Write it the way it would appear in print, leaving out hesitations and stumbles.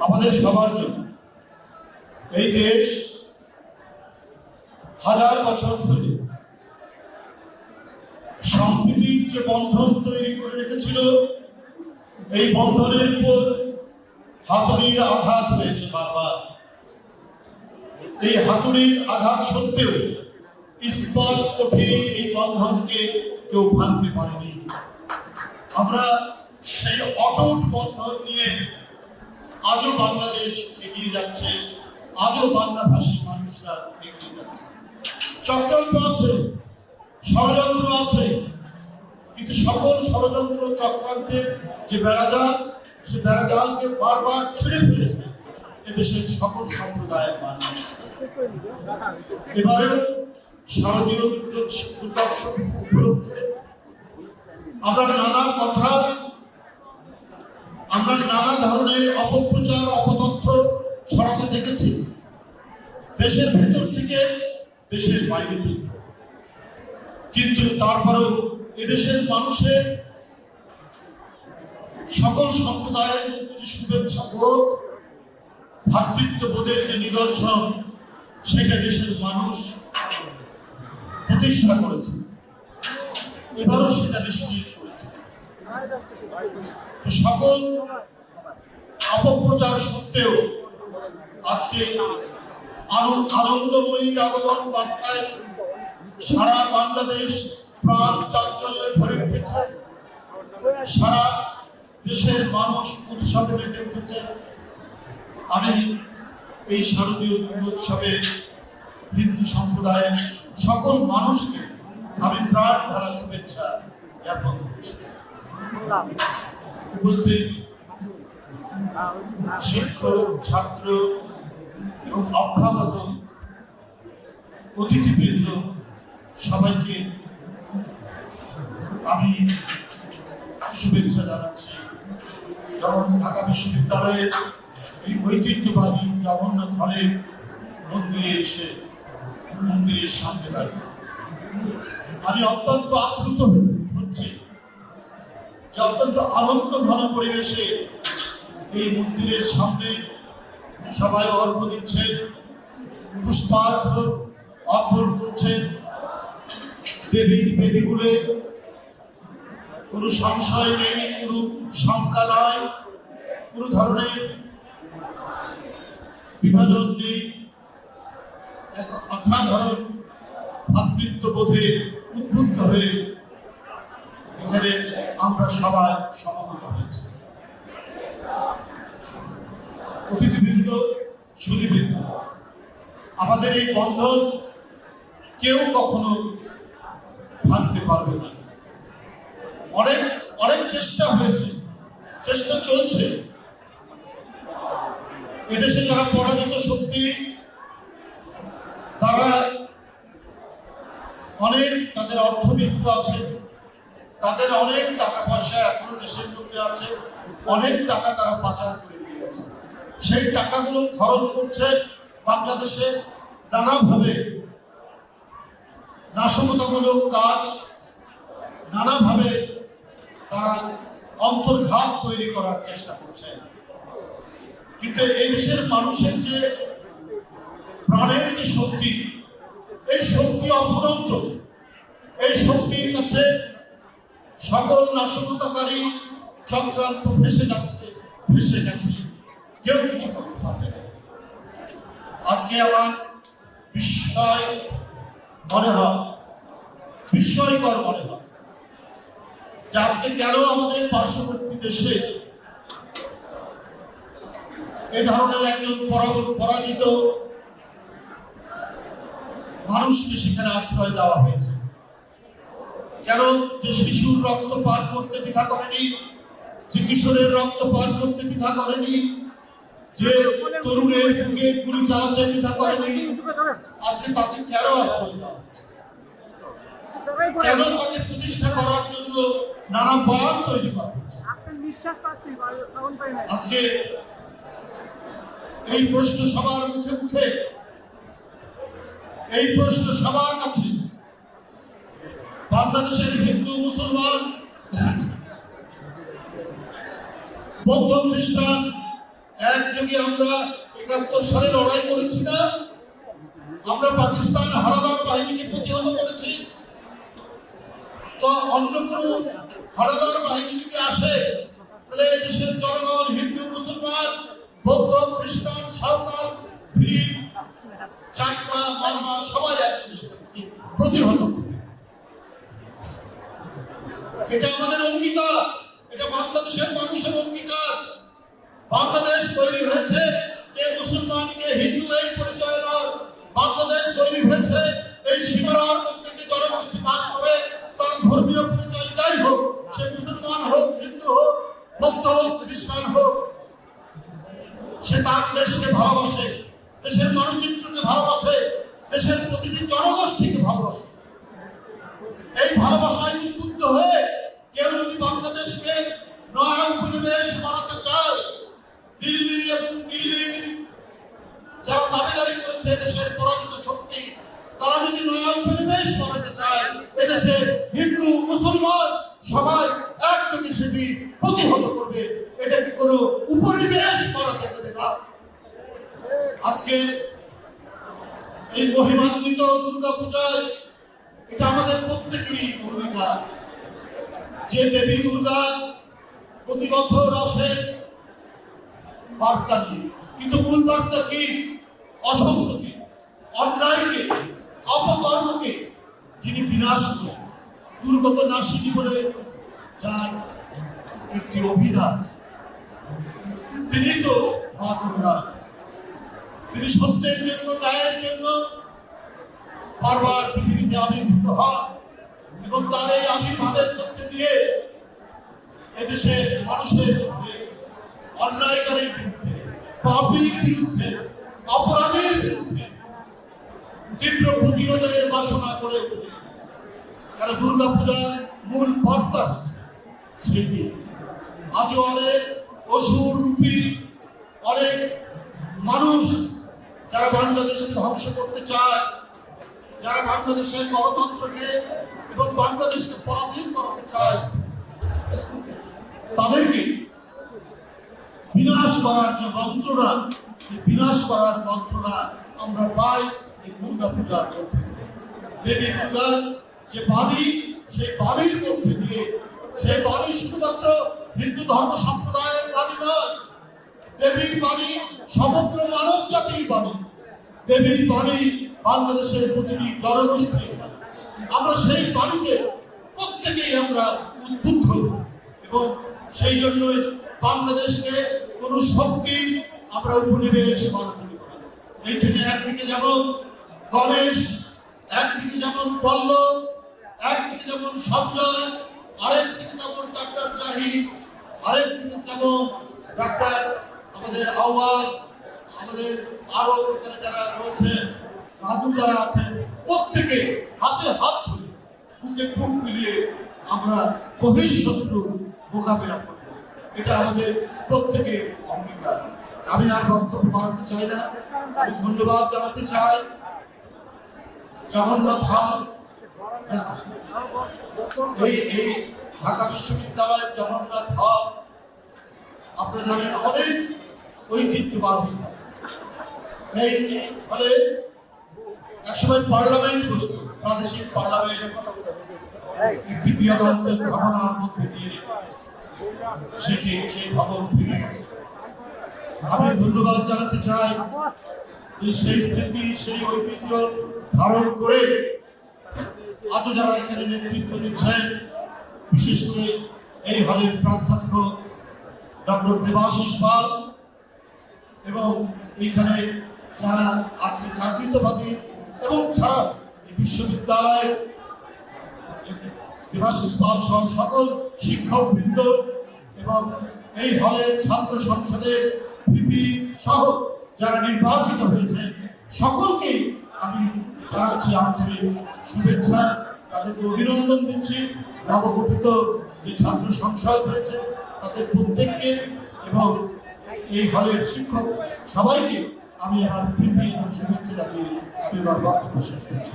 আমাদের সবার জন্য। এই দেশ হাজার বছর ধরে সম্প্রীতির যে বন্ধন তৈরি করে রেখেছিল, এই বন্ধনের উপর হাতুড়ির আঘাত হয়েছে বারবার। এই হাতুড়ির আঘাত সত্ত্বেও ইস্পাত কঠিন এই বন্ধনকে কেউ ভাঙতে পারেনি। আমরা সেই অটুট বন্ধন নিয়ে আজও বাংলাদেশ এগিয়ে যাচ্ছে, আজও বাংলাভাষী মানুষরা এগিয়ে যাচ্ছে। চক্রান্ত আছে, ষড়যন্ত্র আছে, কিন্তু সকল ষড়যন্ত্র চক্রান্তের যে বেড়াজাল, সে বেড়াজালকে বারবার ছিঁড়ে ফেলেছে এদেশের সকল সম্প্রদায়ের মানুষ। এবারে শারদীয় দুর্গোৎসব উপলক্ষে আমরা নানা কথা, আমরা নানা ধরনের অপপ্রচার, অপতথ্য ছড়াতে দেখেছি, দেশের ভেতর থেকে, দেশের বাইরে থেকে। কিন্তু তারপরেও এদেশের মানুষের সকল সম্প্রদায়ের যে শুভেচ্ছা বোধ, ভ্রাতৃত্ববোধের যে নিদর্শন, সেটা দেশের মানুষ প্রতিষ্ঠা করেছে, এবারও সেটা নিশ্চিত করেছে। সকল অপপ্রচার সত্ত্বেও আজকে আনন্দময়ীর আগমন বার্তায় সারা বাংলাদেশ প্রাণ চাঞ্চল্যে ভরে উঠেছে, সারা দেশের মানুষ উৎসবে মেতে উঠেছে। আমি এই শারদীয় দুর্গোৎসবে হিন্দু সম্প্রদায়ের সকল মানুষকে আমি প্রাণ ধারা শুভেচ্ছা জ্ঞাপন করছি। উপস্থিত শিক্ষক, ছাত্র এবং অভ্যাগত অতিথিবৃন্দ সবাইকে আমি শুভেচ্ছা জানাচ্ছি। যেমন ঢাকা বিশ্ববিদ্যালয়ের এই ঐতিহ্যবাহী জগন্নাথ হলের মন্দিরে এসে মন্দিরের সামনে দাঁড়িয়ে আমি অত্যন্ত আপ্লুত হচ্ছি যে অত্যন্ত আনন্দ ঘন পরিবেশে এই মন্দিরের সামনে সবাই অর্ঘ্য দিচ্ছেন, পুষ্পার্ঘ্য অর্পণ করছেন। দেবীর বেদিগুলো কোনো সংশয় নেই, কোনো শঙ্কা নয়, কোনো ধরনের বিভাজন নেই, অসাধারণ ভ্রাতৃত্ববোধে উদ্বুদ্ধ হয়ে এখানে আমরা সবাই সমবেত হয়েছি। অতিথিবৃন্দ, সুধীবৃন্দ, আমাদের এই বন্ধন কেউ কখনো ভাঙতে পারবে না। অনেক অনেক চেষ্টা হয়েছে, চেষ্টা চলছে। এদেশে যারা পরাজিত শক্তি, তারা অনেক, তাদের অর্থবিত্ত আছে, তাদের অনেক টাকা পয়সা এখনো দেশের মধ্যে আছে, অনেক টাকা তারা পাচার করে নিয়ে গেছে। সেই টাকাগুলো খরচ করছে বাংলাদেশে নানাভাবে নাশকতামূলক কাজ, নানাভাবে তারা অন্তর্ঘাত তৈরি করার চেষ্টা করছে। কিন্তু এই দেশের মানুষের যে প্রাণের যে শক্তি, এই শক্তি অফুরন্ত। এই শক্তির কাছে সকল নাশকতাকারী চক্রান্ত ভেসে যাচ্ছে, ভেসে গেছে, কেউ কিছু করতে পারবে না। আজকে আমার বিস্ময়কর মনে হয় যে আজকে কেন আমাদের পার্শ্ববর্তী দেশে এ ধরনের একজন পরাজিত মানুষকে সেখানে আশ্রয় দেওয়া হয়েছে। কেন যে শিশুর রক্ত পান করতে দ্বিধা করেনি, যে কিশোরের রক্ত পান করতে দ্বিধা করেনি, যে তরুণের বুকে গুলি চালাতে দ্বিধা করেনি, আজকে তাকে কেন আশ্রয় দেওয়া হচ্ছে? কেন তাকে প্রতিষ্ঠা করার জন্য নানা বাঁধ তৈরি করা হচ্ছে? আজকে এই প্রশ্ন সবার মুখে মুখে, এই প্রশ্ন সবার কাছে। বাংলাদেশের হিন্দু, মুসলমান, বৌদ্ধ, খ্রিস্টান একযোগে আমরা ৭১ সালে লড়াই করেছি না? আমরা পাকিস্তান হানাদার বাহিনীকে প্রতিহত করেছি। তো অন্য কোনো হানাদার বাহিনী যদি আসে, তাহলে দেশের জনগণ, হিন্দু, মুসলমান, বৌদ্ধ, খ্রিস্টান, সাঁওতাল, ভীল, চাকমা, মারমা সবাই প্রতিহত করবে। এটা আমাদের অঙ্গীকার, এটা বাংলাদেশের মানুষের অঙ্গীকার। বাংলাদেশ তৈরি হয়েছে কে মুসলমান কে হিন্দু এই পরিচয় নয়। বাংলাদেশ তৈরি হয়েছে এই সীমানার মধ্যে যে জনগোষ্ঠী বাস করে তার ধর্মীয় পরিচয় যাই হোক, সে মুসলমান হোক, হিন্দু হোক, বৌদ্ধ হোক, খ্রিস্টান হোক, সে তার দেশকে ভালোবাসে, দেশের মানচিত্রকে ভালোবাসে, দেশের প্রতিটি জনগোষ্ঠীকে ভালোবাসে। এই ভালোবাসায় উদ্বুদ্ধ হয়ে কেউ যদি বাংলাদেশকে নয়া উপনিবেশ বানাতে চায়, দিল্লি এবং দিল্লির যারা দাবিদারি করেছে দেশের পরাজিত শক্তি, তারা যদি নয়া উপনিবেশ বানাতে চায়, এদেশে হিন্দু মুসলমান সবাই একযোগে সেটি প্রতিহত করবে। এটাকে কোনো উপনিবেশ বানাতে দেবে না। আজকে এই মহিমান্বিত দুর্গা পূজায় এটা আমাদের প্রত্যেকেরই অঙ্গীকার যে দেবী দুর্গা প্রতি বছর আসেন বার্তা নিয়ে, কিন্তু মূল বার্তা কি? অসত্যকে, অন্যায়কে, অপকর্মকে যিনি বিনাশ করেন, দুর্গত নাশিনী বলে যার একটি অভিধান, তিনি তো মা দুর্গা। তিনি সত্যের জন্য, ন্যায়ের জন্য বারবার পৃথিবীতে আবির্ভূত হন এবং তার এই আবির্ভাবের মধ্যে দিয়ে এদেশে মানুষের মধ্যে, অন্যায়কারীর বিরুদ্ধে, পাপীর বিরুদ্ধে, অপরাধের বিরুদ্ধে তীব্র প্রতিরোধের বাসনা করে ওঠে। কারণ দুর্গা পূজার মূল বার্তা হচ্ছে সেটি। আজও অনেক অসুর রূপী অনেক মানুষ যারা বাংলাদেশকে ধ্বংস করতে চায়, যারা বাংলাদেশের গণতন্ত্রকে এবং বাংলাদেশকে পরাধীন করাতে চায়, তাদেরকে বিনাশ করার যে মন্ত্রণা, সেই বিনাশ করার মন্ত্রণা আমরা পাই এই দুর্গা পূজার মধ্যে। দেবী দুর্গার যে বাণী, সেই বাণীর মধ্যে দিয়ে, সেই বাণী শুধুমাত্র হিন্দু ধর্ম সম্প্রদায়ের বাণী নয়, দেবীর বাণী সমগ্র মানব জাতির বাণী। দেবীর বাণী বাংলাদেশের প্রতিটি জনগোষ্ঠীর বাণী। আমরা সেই বাণীতে প্রত্যেকেই আমরা উদ্বুদ্ধ এবং সেই জন্যই বাংলাদেশকে কোন শক্তি আমরা উপনিবেশ বানাতে পারি। এইখানে একদিকে যেমন গণেশ, একদিকে যেমন পল্লব, একদিকে যেমন সঞ্জয়, আরেকদিকে যেমন ডাক্তার জাহিদ, আরেকদিকে যেমন ডাক্তার আমাদের আওয়াজ, আমাদের আরো এখানে যারা রয়েছে, রাজু যারা আছেন, প্রত্যেকে হাতে হাত ধরে, বুকে বুক মিলিয়ে আমরা বহিঃশত্রু মোকাবিলা করব। এটা আমাদের প্রত্যেকের অঙ্গীকার। আমি আর বক্তব্য বাড়াতে চাই না। আমি ধন্যবাদ জানাতে চাই জগন্নাথ হল, এই ঢাকা বিশ্ববিদ্যালয়ের জগন্নাথ হল আপনারা জানেন অনেক ঐতিহ্যবাহী। এই ফলে একসময় পার্লামেন্ট বসত, প্রাদেশিক পার্লামেন্ট, একটি বৃহদান্তের ঘটনার মধ্যে দিয়ে সেটি সেই ভবন ভেঙে গেছে। আমি ধন্যবাদ জানাতে চাই যে সেই স্মৃতি, সেই ঐতিহ্য ধারণ করে আজও যারা এখানে নেতৃত্ব দিচ্ছেন, বিশেষ করে এই হলের প্রাধ্যক্ষ ডক্টর দেবাশিস পাল এবং এইখানে যারা আজকে জাতীয়তাবাদী এবং ছাড়া এই বিশ্ববিদ্যালয়ের দেবাশিস পাল সহ সকল শিক্ষকবৃন্দ এবং এই হলের ছাত্র সংসদের ভিপি সহ যারা নির্বাচিত হয়েছেন, সকলকে আমি জানাচ্ছি আন্তরিক শুভেচ্ছা, তাদেরকে অভিনন্দন দিচ্ছি। নবগঠিত যে ছাত্র সংসদ হয়েছে তাদের প্রত্যেককে এবং এই হলের শিক্ষক সবাইকে আমি আমার ভিপি এবং শুভেচ্ছা জানিয়ে আমি আমার বক্তব্য শেষ করছি।